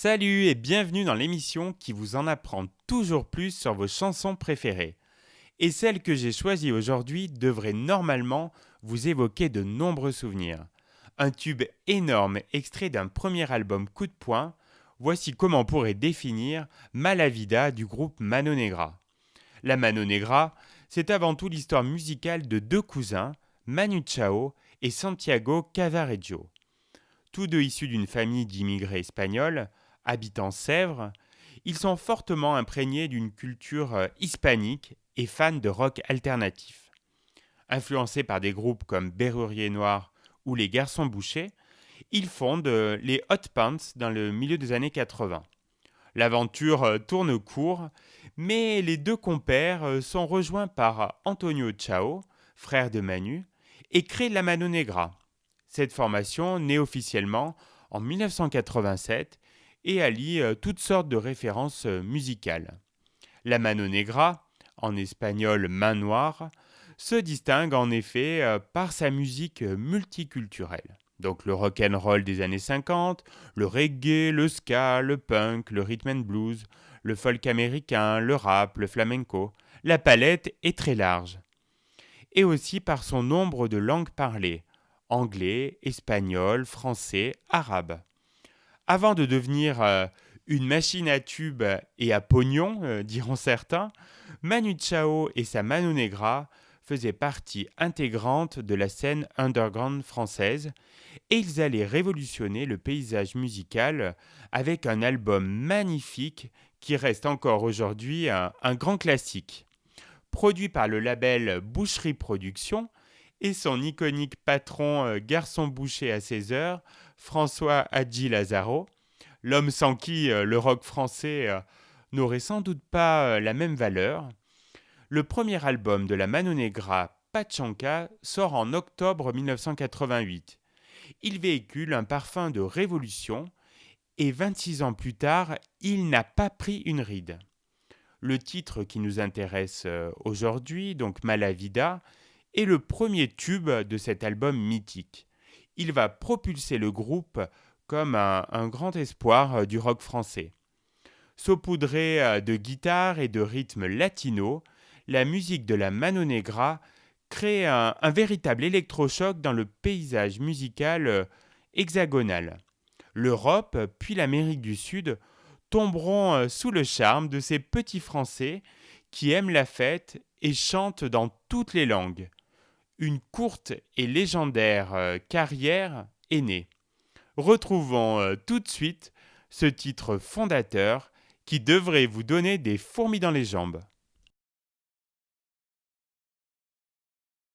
Salut et bienvenue dans l'émission qui vous en apprend toujours plus sur vos chansons préférées. Et celle que j'ai choisie aujourd'hui devrait normalement vous évoquer de nombreux souvenirs. Un tube énorme extrait d'un premier album coup de poing, voici comment on pourrait définir Malavida du groupe Mano Negra. La Mano Negra, c'est avant tout l'histoire musicale de deux cousins, Manu Chao et Santiago Cavareggio. Tous deux issus d'une famille d'immigrés espagnols, habitant Sèvres, ils sont fortement imprégnés d'une culture hispanique et fans de rock alternatif. Influencés par des groupes comme Berrurier Noir ou les Garçons Bouchés, ils fondent les Hot Pants dans le milieu des années 80. L'aventure tourne court, mais les deux compères sont rejoints par Antonio Chao, frère de Manu, et créent la Mano Negra. Cette formation naît officiellement en 1987 et allie toutes sortes de références musicales. La Mano Negra, en espagnol main noire, se distingue en effet par sa musique multiculturelle. Donc le rock and roll des années 50, le reggae, le ska, le punk, le rhythm and blues, le folk américain, le rap, le flamenco. La palette est très large. Et aussi par son nombre de langues parlées, anglais, espagnol, français, arabe. Avant de devenir une machine à tubes et à pognon, diront certains, Manu Chao et sa Mano Negra faisaient partie intégrante de la scène underground française et ils allaient révolutionner le paysage musical avec un album magnifique qui reste encore aujourd'hui un grand classique. Produit par le label Boucherie Productions et son iconique patron garçon boucher à 16 heures, François Hadji Lazaro, l'homme sans qui le rock français n'aurait sans doute pas la même valeur. Le premier album de la Mano Negra, Pachanka, sort en octobre 1988. Il véhicule un parfum de révolution et 26 ans plus tard, il n'a pas pris une ride. Le titre qui nous intéresse aujourd'hui, donc Malavida, est le premier tube de cet album mythique. Il va propulser le groupe comme un grand espoir du rock français. Saupoudrée de guitares et de rythmes latinos, la musique de la Mano Negra crée un véritable électrochoc dans le paysage musical hexagonal. L'Europe puis l'Amérique du Sud tomberont sous le charme de ces petits Français qui aiment la fête et chantent dans toutes les langues. Une courte et légendaire carrière est née. Retrouvons tout de suite ce titre fondateur qui devrait vous donner des fourmis dans les jambes.